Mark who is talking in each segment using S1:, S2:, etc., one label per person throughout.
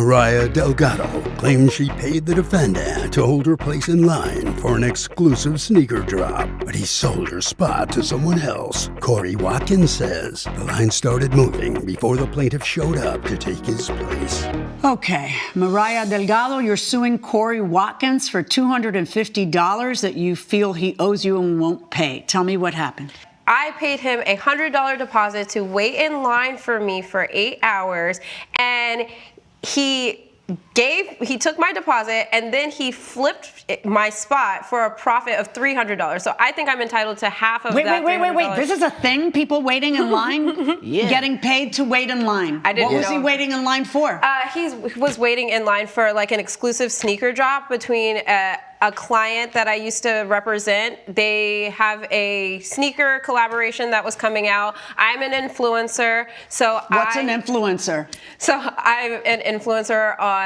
S1: Mariah Delgado claims she paid the defendant to hold her place in line for an exclusive sneaker drop, but he sold her spot to someone else. Corey Watkins says the line started moving before the plaintiff showed up to take his place.
S2: Okay, Mariah Delgado, you're suing Corey Watkins for $250 that you feel he owes you and won't pay. Tell me what happened.
S3: I paid him a $100 deposit to wait in line for me for 8 hours, and he took my deposit and then he flipped my spot for a profit of $300. So I think I'm entitled to half of that.
S2: Wait. This is a thing? People waiting in line?
S4: Yeah.
S2: Getting paid to wait in line.
S3: I didn't
S2: What was
S3: know.
S2: he waiting in line for?
S3: He was waiting in line for like an exclusive sneaker drop between a client that I used to represent. They have a sneaker collaboration that was coming out. I'm an influencer, so
S2: What's an influencer?
S3: So I'm an influencer on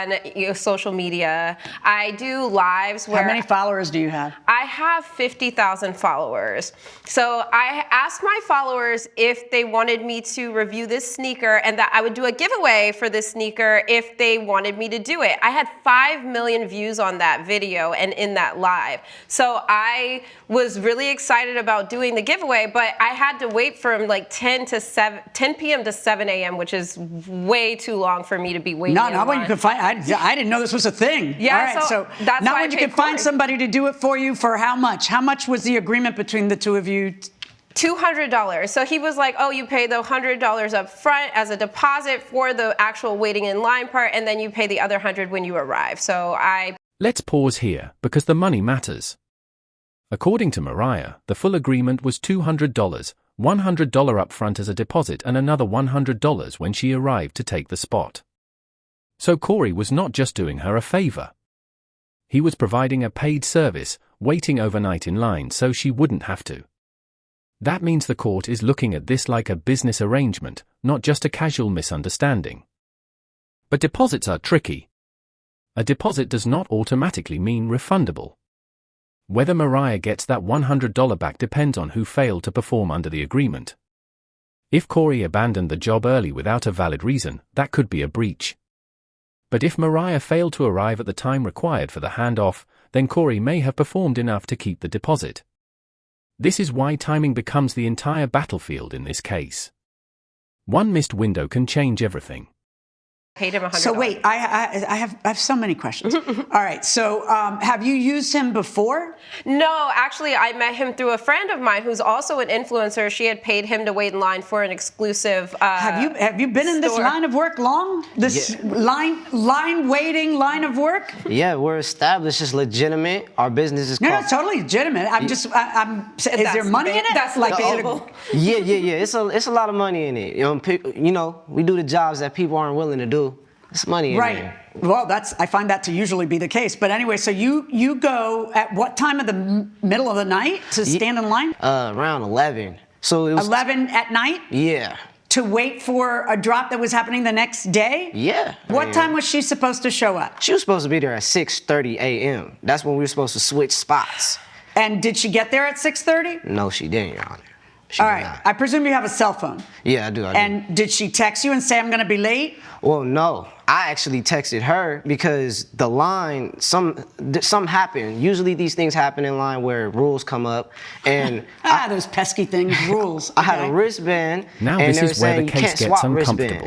S3: social media. I do lives where
S2: How many followers do you have?
S3: I have 50,000 followers. So I asked my followers if they wanted me to review this sneaker and that I would do a giveaway for this sneaker if they wanted me to do it. I had 5 million views on that video and in that live. So I was really excited about doing the giveaway, but I had to wait from like 10 p.m. to 7 a.m., which is way too long for me to be waiting.
S2: Not when you could find. I didn't know this was a thing.
S3: Yeah,
S2: all right,
S3: so that's
S2: not
S3: why
S2: when
S3: I
S2: you
S3: paid
S2: could find
S3: Corey.
S2: somebody to do it for you for how much? How much was the agreement between the two of you?
S3: $200. So he was like, oh, you pay the $100 up front as a deposit for the actual waiting in line part, and then you pay the other $100 when you arrive. So
S5: Let's pause here, because the money matters. According to Mariah, the full agreement was $200, $100 up front as a deposit and another $100 when she arrived to take the spot. So Corey was not just doing her a favor. He was providing a paid service, waiting overnight in line so she wouldn't have to. That means the court is looking at this like a business arrangement, not just a casual misunderstanding. But deposits are tricky. A deposit does not automatically mean refundable. Whether Mariah gets that $100 back depends on who failed to perform under the agreement. If Corey abandoned the job early without a valid reason, that could be a breach. But if Mariah failed to arrive at the time required for the handoff, then Corey may have performed enough to keep the deposit. This is why timing becomes the entire battlefield in this case. One missed window can change everything.
S3: paid him $100.
S2: So wait, I have so many questions. All right, so have you used him before?
S3: No, actually, I met him through a friend of mine who's also an influencer. She had paid him to wait in line for an exclusive
S2: Have you been in this line of work long? This line waiting line of work?
S4: Yeah, we're established. It's legitimate. Our business is
S2: No,
S4: called...
S2: it's totally legitimate. Is there money in it?
S3: That's
S2: like,
S3: debatable.
S4: Yeah. It's a lot of money in it. You know, we do the jobs that people aren't willing to do. It's money in
S2: right.
S4: there.
S2: Well, I find that to usually be the case. But anyway, so you go at what time of the middle of the night to stand in line?
S4: Around 11. So it was
S2: 11 at night?
S4: Yeah.
S2: To wait for a drop that was happening the next day?
S4: Yeah.
S2: What time was she supposed to show up?
S4: She was supposed to be there at 6:30 a.m. That's when we were supposed to switch spots.
S2: And did she get there at 6:30?
S4: No, she didn't, Your Honor.
S2: All right. I presume you have a cell phone.
S4: Yeah, I do.
S2: And did she text you and say, I'm going to be late?
S4: Well, no. I actually texted her because the line, something happened. Usually these things happen in line where rules come up. And
S2: those pesky things, rules.
S4: I had a wristband.
S5: Now
S4: and
S5: this is where the case gets uncomfortable.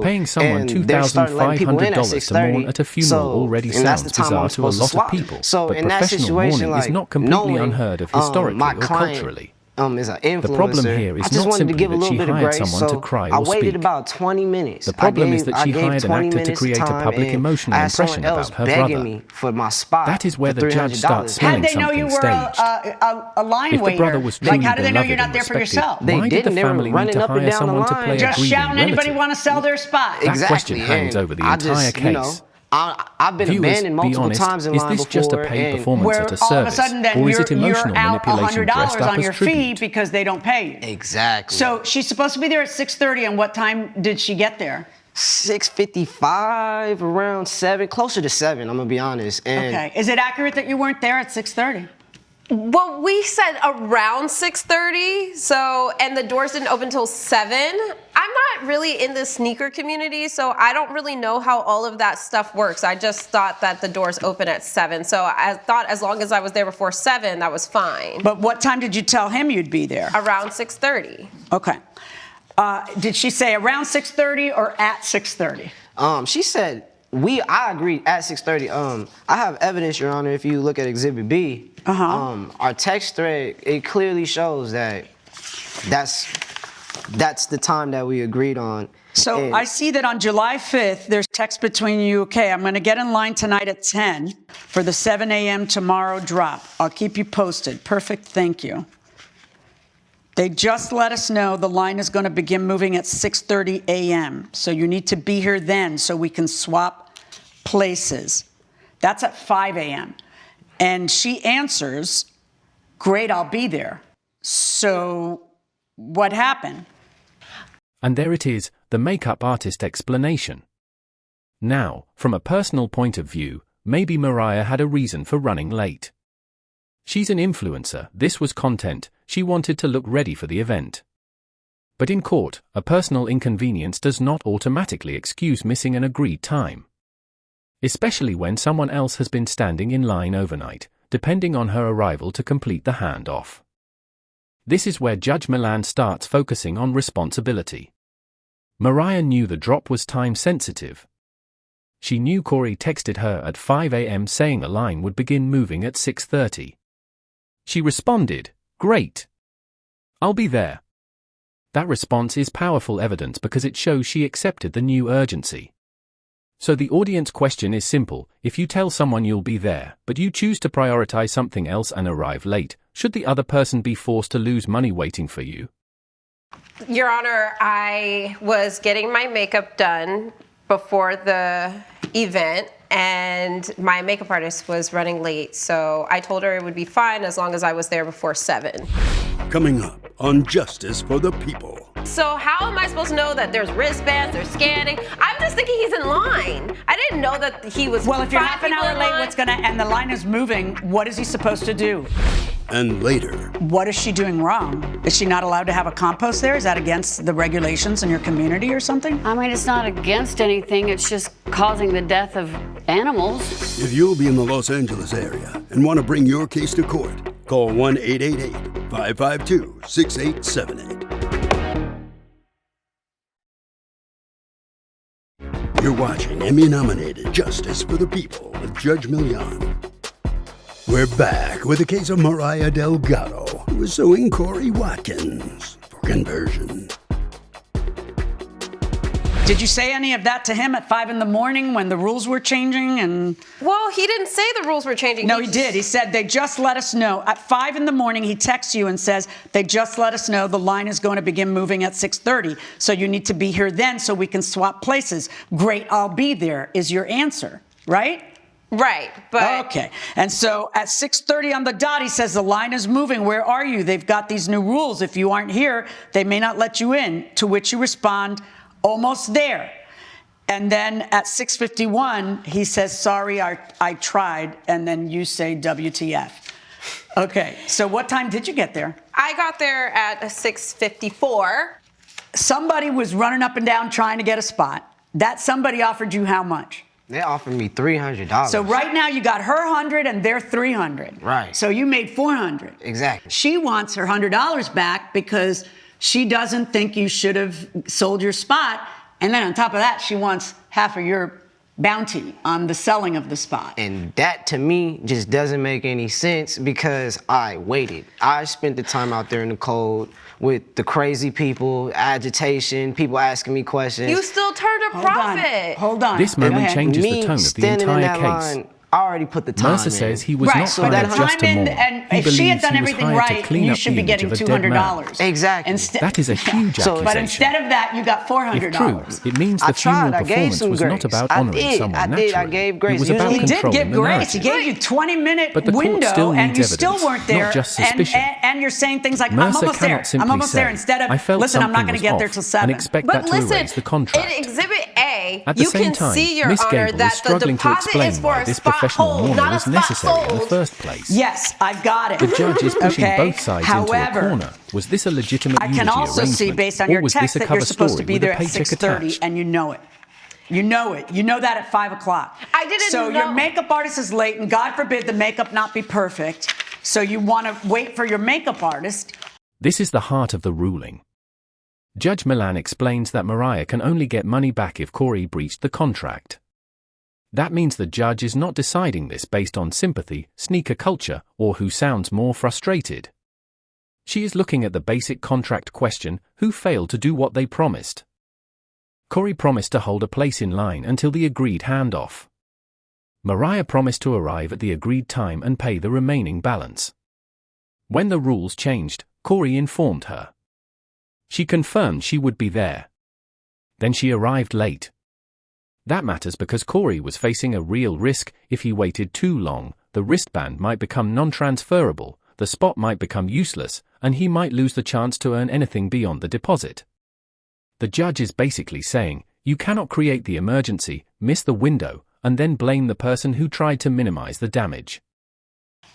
S5: Paying someone $2,500 to mourn at a funeral already sounds bizarre to a lot of people.
S4: So
S5: but
S4: in that
S5: professional
S4: situation,
S5: mourning is not completely unheard of historically
S4: my
S5: or
S4: client,
S5: culturally.
S4: Is an influencer.
S5: The problem here is
S4: I just
S5: not
S4: wanted to
S5: simply
S4: give a
S5: that
S4: little
S5: she
S4: bit of
S5: hired
S4: grace,
S5: someone
S4: so
S5: to cry
S4: I
S5: or
S4: waited
S5: speak.
S4: about 20 minutes.
S5: The problem is that she hired an actor to create a public
S4: time,
S5: emotional
S4: I had someone
S5: impression
S4: else
S5: about her
S4: begging
S5: brother.
S4: me for my spot.
S5: That is where
S4: for
S5: the judge starts
S4: $300.
S5: smelling
S2: How'd they know you
S5: something
S2: were
S5: staged.
S2: a line
S5: If the
S2: waiter?
S5: brother was truly
S2: Like, how do they know
S5: beloved
S2: you're not
S5: and
S2: there for
S5: respected,
S2: yourself?
S4: They
S5: why did the
S4: didn't. They were
S5: family need
S4: running
S5: to
S4: up and
S5: hire
S4: down the
S5: someone to
S4: line.
S5: play a
S2: Just
S5: grieving
S2: shouting, anybody
S5: relative?
S2: want to sell their spot?
S5: That question hangs over the entire case.
S4: I've been
S5: Viewers,
S4: abandoned
S5: be
S4: multiple
S5: honest,
S4: times in line before.
S5: is this just a paid performance
S2: Where
S5: at a
S2: all of a
S5: service,
S2: sudden then
S5: or is it
S2: you're
S5: emotional
S2: out
S5: manipulation dressed
S2: $100
S5: up
S2: on
S5: as
S2: your fee
S5: tribute?
S2: because they don't pay you.
S4: Exactly.
S2: So she's supposed to be there at 6:30, and what time did she get there?
S4: 6:55, around 7, closer to 7. I'm gonna be honest. And
S2: Okay. Is it accurate that you weren't there at 6:30?
S3: Well, we said around 6:30, and the doors didn't open until 7. I'm not really in the sneaker community, so I don't really know how all of that stuff works. I just thought that the doors open at 7, so I thought as long as I was there before 7, that was fine.
S2: But what time did you tell him you'd be there?
S3: Around 6:30.
S2: Okay. Did she say around 6:30 or at 6:30?
S4: She said I agreed at 6:30. I have evidence, Your Honor. If you look at Exhibit B, our text thread, it clearly shows that that's the time that we agreed on.
S2: So I see that on July 5th, there's text between you. Okay, I'm going to get in line tonight at 10 for the 7 a.m. tomorrow drop. I'll keep you posted. Perfect. Thank you. They just let us know the line is going to begin moving at 6:30 a.m. So you need to be here then so we can swap places. That's at 5 a.m. And she answers, great, I'll be there. So what happened?
S5: And there it is, the makeup artist explanation. Now, from a personal point of view, maybe Mariah had a reason for running late. She's an influencer, this was content, she wanted to look ready for the event. But in court, a personal inconvenience does not automatically excuse missing an agreed time. Especially when someone else has been standing in line overnight, depending on her arrival to complete the handoff. This is where Judge Milan starts focusing on responsibility. Mariah knew the drop was time-sensitive. She knew Corey texted her at 5 a.m. saying the line would begin moving at 6:30. She responded, great. I'll be there. That response is powerful evidence because it shows she accepted the new urgency. So the audience question is simple, if you tell someone you'll be there, but you choose to prioritize something else and arrive late, should the other person be forced to lose money waiting for you?
S3: Your Honor, I was getting my makeup done before the event, and my makeup artist was running late, so I told her it would be fine as long as I was there before 7.
S1: Coming up on Justice for the People.
S3: So how am I supposed to know that there's wristbands, there's scanning? I'm just thinking he's in line. I didn't know that he was.
S2: Well, if you're
S3: 5
S2: half an
S3: people
S2: hour
S3: in
S2: late,
S3: line.
S2: and the line is moving, what is he supposed to do?
S1: And later,
S2: What is she doing wrong? Is she not allowed to have a compost there? Is that against the regulations in your community or something?
S6: I mean, it's not against anything, it's just causing the death of animals.
S1: if you'll be in the Los Angeles area and want to bring your case to court, call 1-888-552-6878. You're watching Emmy-nominated Justice for the People with Judge Milian. We're back with the case of Mariah Delgado, who was suing Corey Watkins for conversion.
S2: Did you say any of that to him at 5 in the morning when the rules were changing? And
S3: Well, he didn't say the rules were changing.
S2: no, he did. He said they just let us know. At 5 in the morning, he texts you and says they just let us know the line is going to begin moving at 6:30. So you need to be here then so we can swap places. Great, I'll be there is your answer, right?
S3: Right, but
S2: Okay. And so at 6:30 on the dot, he says the line is moving. Where are you? They've got these new rules. If you aren't here, they may not let you in. To which you respond, almost there. And then at 6:51, he says, sorry, I tried. And then you say, WTF. Okay. So what time did you get there?
S3: I got there at 6:54.
S2: Somebody was running up and down trying to get a spot. That somebody offered you how much?
S4: They offered me $300.
S2: So right now you got her 100 and they're 300.
S4: Right.
S2: So you made 400.
S4: Exactly.
S2: She wants her $100 back because she doesn't think you should have sold your spot. And then on top of that, she wants half of your bounty on the selling of the spot.
S4: And that to me just doesn't make any sense because I waited. I spent the time out there in the cold with the crazy people, agitation, people asking me questions.
S3: You still turned a profit.
S2: Hold on.
S5: This
S2: Go
S5: moment
S2: ahead.
S5: changes the
S4: Me
S5: tone of the
S4: standing in
S5: entire
S4: that
S5: case.
S4: line, I already put the time
S5: Mercer
S4: in.
S5: says he was
S2: Right,
S5: not
S2: so
S5: hired
S2: that
S5: just to
S2: time
S5: mourn.
S2: and
S5: He
S2: if she had
S5: believes
S2: done
S5: he was
S2: everything
S5: hired to
S2: right,
S5: clean
S2: you
S5: up
S2: should
S5: the
S2: be
S5: image
S2: getting
S5: of a dead man.
S2: $200.
S4: Exactly.
S5: That is a huge
S4: So-
S5: accusation.
S2: But instead of that, you got
S5: If
S2: $400.
S5: true, it means the
S4: I
S5: funeral
S4: tried. I gave
S5: performance
S4: some
S5: was
S4: grace.
S5: not about
S4: I
S5: honoring
S4: did.
S5: someone
S4: I did.
S5: naturally.
S4: I gave grace.
S5: It was about
S2: He did
S5: controlling
S2: give
S5: the
S2: grace.
S5: narrative.
S2: He gave you 20-minute
S5: But the court
S2: window,
S5: still
S2: and
S5: needs
S2: you still
S5: evidence,
S2: weren't there.
S5: not just suspicion.
S2: And you're saying things like, I'm
S5: Mercer
S2: almost there.
S5: cannot simply
S2: I'm almost there.
S5: say,
S2: Instead
S5: I
S2: of,
S5: felt
S2: listen, I'm not
S5: something
S2: going to get
S5: was
S2: there
S5: off
S2: till 7.
S5: and expect
S3: But
S5: that to
S3: listen,
S5: erase the contract.
S3: in Exhibit A,
S5: At the
S3: you
S5: same
S3: can
S5: time,
S3: see, Your
S5: Miss
S3: Honor,
S5: Gable is
S3: that the
S5: struggling to
S3: deposit
S5: explain
S3: is for
S5: why
S3: a
S5: this
S3: spot
S5: professional
S3: hold,
S5: mourner
S3: not a
S5: was
S3: spot
S5: necessary in the
S3: sold.
S5: first place.
S2: Yes, I've got it.
S5: The judge is pushing
S2: Okay?
S5: both sides
S2: However,
S5: into a corner. Was this a legitimate
S2: I
S5: eulogy
S2: can also see,
S5: arrangement,
S2: based on
S5: or
S2: your
S5: was
S2: text,
S5: this a
S2: that
S5: cover
S2: you're supposed to
S5: story
S2: be
S5: with a
S2: there at
S5: paycheck
S2: 6:30,
S5: attached?
S2: and you know it. You know it. You know that at 5 o'clock.
S3: I didn't
S2: So
S3: know.
S2: your makeup artist is late, and God forbid the makeup not be perfect. So you want to wait for your makeup artist.
S5: This is the heart of the ruling. Judge Milan explains that Mariah can only get money back if Corey breached the contract. That means the judge is not deciding this based on sympathy, sneaker culture, or who sounds more frustrated. She is looking at the basic contract question: who failed to do what they promised? Corey promised to hold a place in line until the agreed handoff. Mariah promised to arrive at the agreed time and pay the remaining balance. When the rules changed, Corey informed her. She confirmed she would be there. Then she arrived late. That matters because Corey was facing a real risk. If he waited too long, the wristband might become non-transferable, the spot might become useless, and he might lose the chance to earn anything beyond the deposit. The judge is basically saying, you cannot create the emergency, miss the window, and then blame the person who tried to minimize the damage.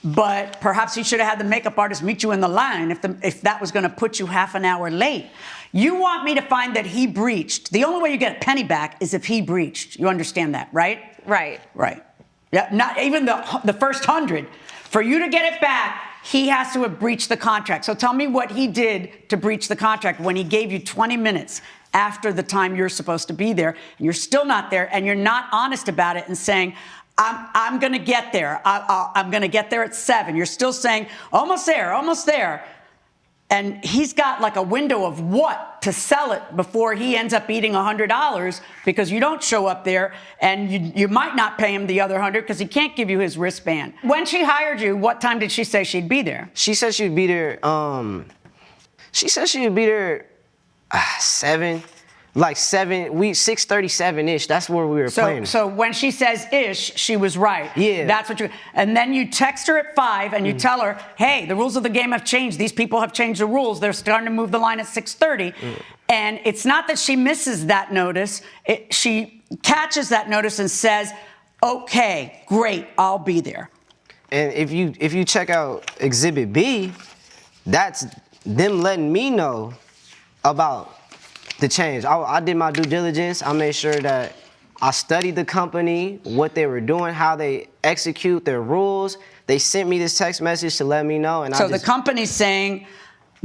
S2: But perhaps you should have had the makeup artist meet you in the line if that was going to put you half an hour late. You want me to find that he breached. The only way you get a penny back is if he breached. You understand that, right?
S3: Right.
S2: Right. Yeah, not even the first 100. For you to get it back, he has to have breached the contract. So tell me what he did to breach the contract when he gave you 20 minutes after the time you're supposed to be there, and you're still not there, and you're not honest about it and saying, I'm going to get there. I'm going to get there at 7. You're still saying, almost there, almost there. And he's got like a window of what to sell it before he ends up eating $100 because you don't show up there, and you might not pay him the other 100 because he can't give you his wristband. When she hired you, what time did she say she'd be there?
S4: She said she'd be there, 7. Like 6:37-ish. That's where we were playing.
S2: So when she says ish, she was right.
S4: Yeah.
S2: That's what you. And then you text her at 5 and you tell her, hey, the rules of the game have changed. These people have changed the rules. They're starting to move the line at 6:30. And it's not that she misses that notice. She catches that notice and says, okay, great, I'll be there.
S4: And if you check out Exhibit B, that's them letting me know about the change. I did my due diligence. I made sure that I studied the company, what they were doing, how they execute their rules. They sent me this text message to let me know. And
S2: so the company's saying,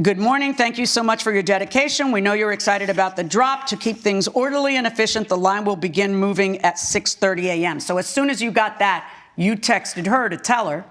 S2: good morning, thank you so much for your dedication. We know you're excited about the drop. To keep things orderly and efficient, the line will begin moving at 6:30 a.m. So as soon as you got that, you texted her to tell her,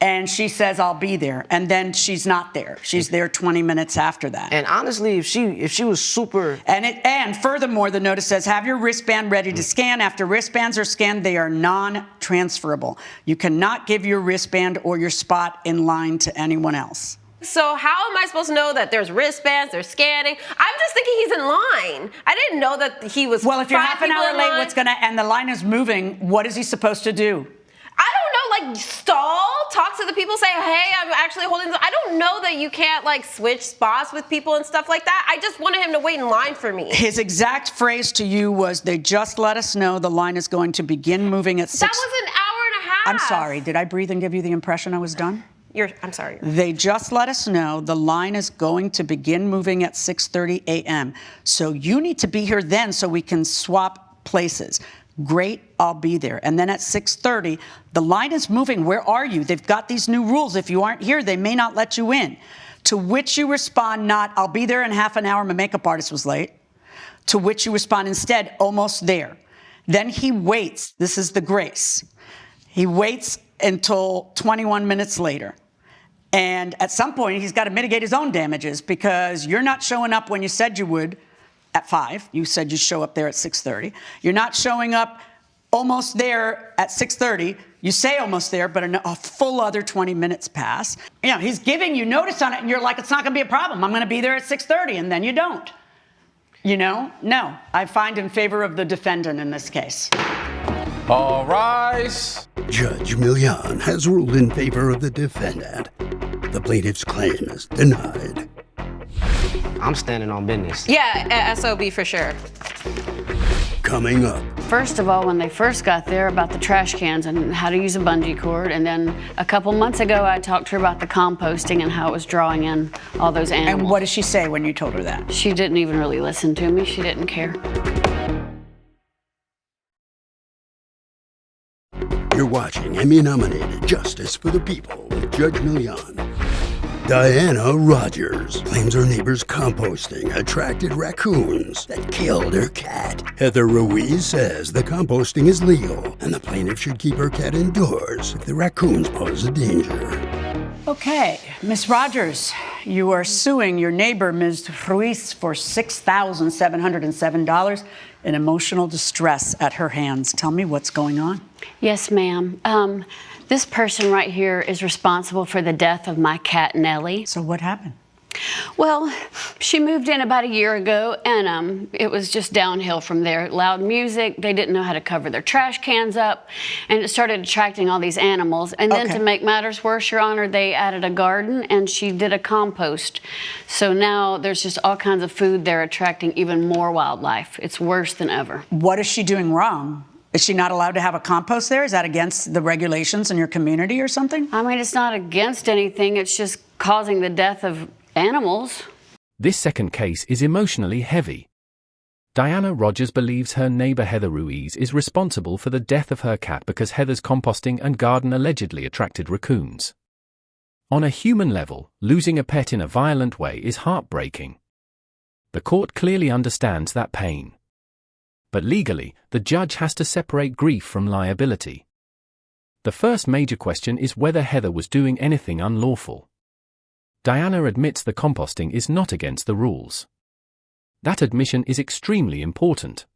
S2: and she says, I'll be there. And then she's not there. She's there 20 minutes after that.
S4: And honestly, if she was super...
S2: And furthermore, the notice says, have your wristband ready to scan. After wristbands are scanned, they are non-transferable. You cannot give your wristband or your spot in line to anyone else.
S3: So how am I supposed to know that there's wristbands, they're scanning? I'm just thinking he's in line. I didn't know that he was.
S2: Well, if you're
S3: 5
S2: half an
S3: people
S2: hour
S3: in
S2: late,
S3: line.
S2: and the line is moving, what is he supposed to do?
S3: I don't know, like stall, talk to the people, say, hey, I'm actually holding this. I don't know that you can't like switch spots with people and stuff like that. I just wanted him to wait in line for me.
S2: His exact phrase to you was, they just let us know the line is going to begin moving at 6.
S3: That was an hour and a half.
S2: I'm sorry, did I breathe and give you the impression I was done?
S3: I'm sorry.
S2: They just let us know the line is going to begin moving at 6:30 a.m. So you need to be here then so we can swap places. Great, I'll be there. And then at 6:30, the line is moving. Where are you? They've got these new rules. If you aren't here, they may not let you in. To which you respond not, I'll be there in half an hour. My makeup artist was late. To which you respond instead, almost there. Then he waits. This is the grace. He waits until 21 minutes later. And at some point, he's got to mitigate his own damages because you're not showing up when you said you would at 5. You said you show up there at 6:30. You're not showing up almost there at 6:30. You say almost there, but a full other 20 minutes pass. You know, he's giving you notice on it, and you're like, it's not going to be a problem. I'm going to be there at 6:30, and then you don't. You know? No. I find in favor of the defendant in this case.
S7: All rise.
S1: Judge Milian has ruled in favor of the defendant. The plaintiff's claim is denied.
S4: I'm standing on business.
S3: Yeah, SOB for sure.
S1: Coming up,
S6: First of all, when they first got there, about the trash cans and how to use a bungee cord. And then a couple months ago, I talked to her about the composting and how it was drawing in all those animals.
S2: And what did she say when you told her that?
S6: She didn't even really listen to me. She didn't care.
S1: you're watching Emmy-nominated Justice for the People with Judge Milian. Diana Rogers claims her neighbor's composting attracted raccoons that killed her cat. Heather Ruiz says the composting is legal and the plaintiff should keep her cat indoors if the raccoons pose a danger.
S2: Okay, Ms. Rogers, you are suing your neighbor, Ms. Ruiz, for $6,707 in emotional distress at her hands. Tell me what's going on.
S6: Yes, ma'am. This person right here is responsible for the death of my cat, Nellie.
S2: So what happened?
S6: Well, she moved in about a year ago, and it was just downhill from there. Loud music, they didn't know how to cover their trash cans up, and it started attracting all these animals. And then
S2: Okay.
S6: to make matters worse, Your Honor, they added a garden, and she did a compost. So now there's just all kinds of food there attracting even more wildlife. It's worse than ever.
S2: What is she doing wrong? Is she not allowed to have a compost there? Is that against the regulations in your community or something?
S6: I mean, it's not against anything, it's just causing the death of animals.
S5: This second case is emotionally heavy. Diana Rogers believes her neighbor Heather Ruiz is responsible for the death of her cat because Heather's composting and garden allegedly attracted raccoons. On a human level, losing a pet in a violent way is heartbreaking. The court clearly understands that pain. But legally, the judge has to separate grief from liability. The first major question is whether Heather was doing anything unlawful. Diana admits the composting is not against the rules. That admission is extremely important.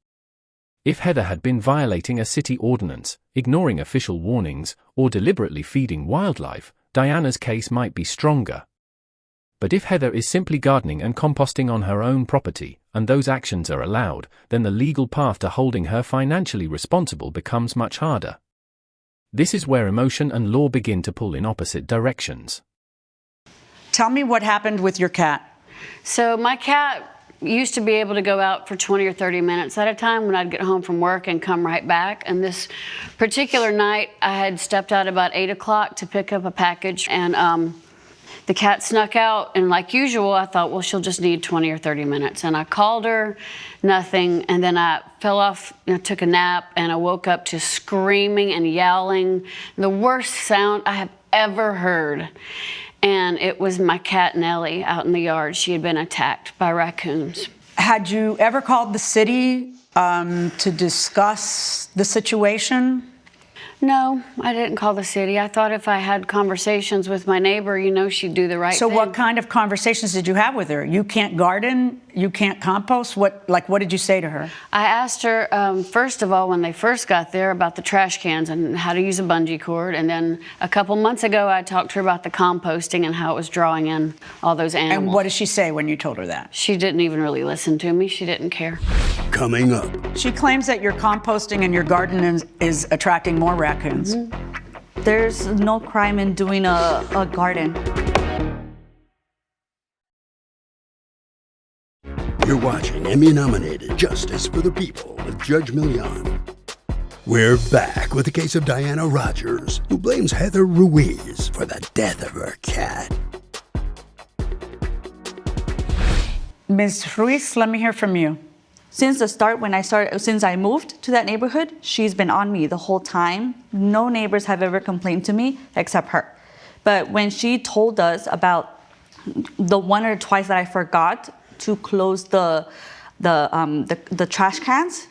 S5: If Heather had been violating a city ordinance, ignoring official warnings, or deliberately feeding wildlife, Diana's case might be stronger. But if Heather is simply gardening and composting on her own property, and those actions are allowed, then the legal path to holding her financially responsible becomes much harder. This is where emotion and law begin to pull in opposite directions.
S2: Tell me what happened with your cat.
S6: So my cat used to be able to go out for 20 or 30 minutes at a time when I'd get home from work and come right back. And this particular night, I had stepped out about 8 o'clock to pick up a package, and the cat snuck out, and like usual, I thought, well, she'll just need 20 or 30 minutes. And I called her, nothing, and then I fell off, took a nap, and I woke up to screaming and yowling, the worst sound I have ever heard. And it was my cat, Nellie, out in the yard. She had been attacked by raccoons.
S2: Had you ever called the city to discuss the situation?
S6: No, I didn't call the city. I thought if I had conversations with my neighbor, she'd do the right thing.
S2: So what kind of conversations did you have with her? You can't garden? You can't compost? What did you say to her?
S6: I asked her, first of all, when they first got there, about the trash cans and how to use a bungee cord. And then a couple months ago, I talked to her about the composting and how it was drawing in all those animals.
S2: And what did she say when you told her that?
S6: She didn't even really listen to me. She didn't care.
S1: Coming up,
S2: She claims that your composting in your garden is attracting more raccoons.
S8: There's no crime in doing a garden.
S1: you're watching Emmy-nominated Justice for the People with Judge Milian. We're back with the case of Diana Rogers, who blames Heather Ruiz for the death of her cat.
S2: Ms. Ruiz, let me hear from you.
S8: Since the start, since I moved to that neighborhood, she's been on me the whole time. No neighbors have ever complained to me except her. But when she told us about the one or twice that I forgot to close the trash cans,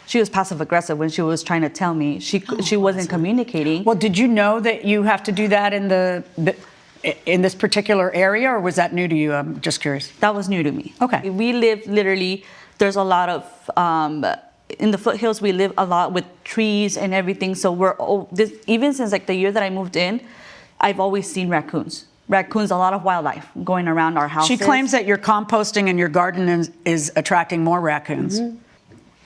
S8: she was passive aggressive when she was trying to tell me. She wasn't communicating.
S2: Well, did you know that you have to do that in this particular area, or was that new to you? I'm just curious.
S8: That was new to me.
S2: Okay.
S8: We live literally, there's a lot of, in the foothills, we live a lot with trees and everything. So even since like the year that I moved in, I've always seen raccoons. Raccoons, a lot of wildlife going around our houses.
S2: She claims that your composting in your garden is attracting more raccoons.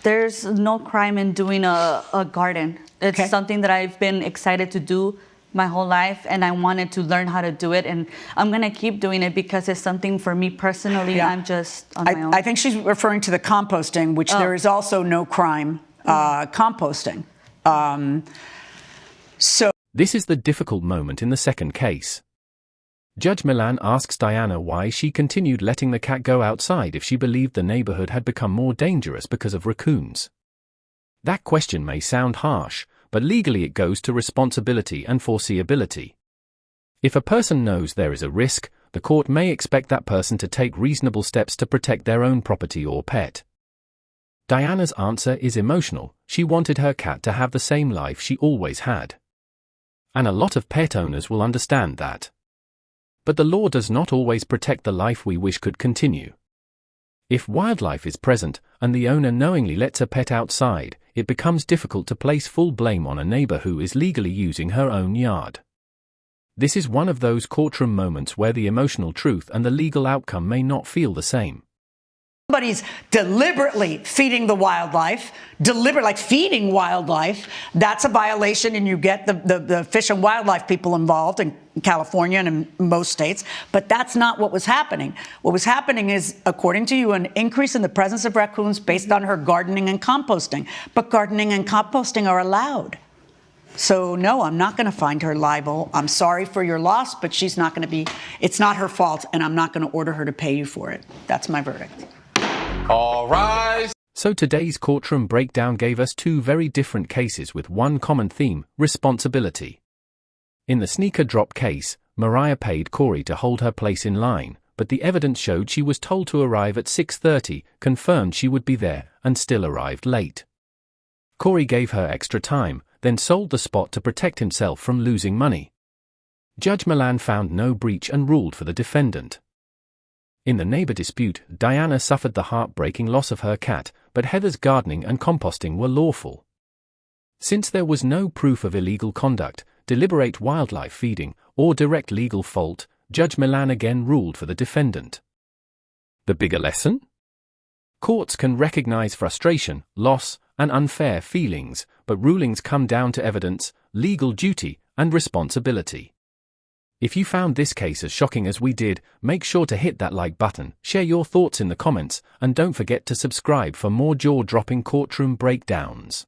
S8: There's no crime in doing a garden. It's
S2: Okay.
S8: something that I've been excited to do my whole life, and I wanted to learn how to do it, and I'm gonna keep doing it because it's something for me personally.
S2: Yeah.
S8: I'm just on my own.
S2: I think she's referring to the composting, which there is also no crime composting. So
S5: This is the difficult moment in the second case. Judge Milan asks Diana why she continued letting the cat go outside if she believed the neighborhood had become more dangerous because of raccoons. That question may sound harsh, but legally it goes to responsibility and foreseeability. If a person knows there is a risk, the court may expect that person to take reasonable steps to protect their own property or pet. Diana's answer is emotional. She wanted her cat to have the same life she always had. And a lot of pet owners will understand that. But the law does not always protect the life we wish could continue. If wildlife is present, and the owner knowingly lets a pet outside, it becomes difficult to place full blame on a neighbor who is legally using her own yard. This is one of those courtroom moments where the emotional truth and the legal outcome may not feel the same.
S2: somebody's deliberately feeding the wildlife, like feeding wildlife, that's a violation, and you get the fish and wildlife people involved in California and in most states. But that's not what was happening. What was happening is, according to you, an increase in the presence of raccoons based on her gardening and composting. But gardening and composting are allowed. So no, I'm not going to find her liable. I'm sorry for your loss, but she's not going to be, it's not her fault, and I'm not going to order her to pay you for it. That's my verdict.
S7: All rise.
S5: So today's courtroom breakdown gave us two very different cases with one common theme: responsibility. In the sneaker drop case, Mariah paid Corey to hold her place in line, but the evidence showed she was told to arrive at 6:30, confirmed she would be there, and still arrived late. Corey gave her extra time, then sold the spot to protect himself from losing money. Judge Milan found no breach and ruled for the defendant. In the neighbor dispute, Diana suffered the heartbreaking loss of her cat, but Heather's gardening and composting were lawful. Since there was no proof of illegal conduct, deliberate wildlife feeding, or direct legal fault, Judge Milan again ruled for the defendant. The bigger lesson? Courts can recognize frustration, loss, and unfair feelings, but rulings come down to evidence, legal duty, and responsibility. If you found this case as shocking as we did, make sure to hit that like button, share your thoughts in the comments, and don't forget to subscribe for more jaw-dropping courtroom breakdowns.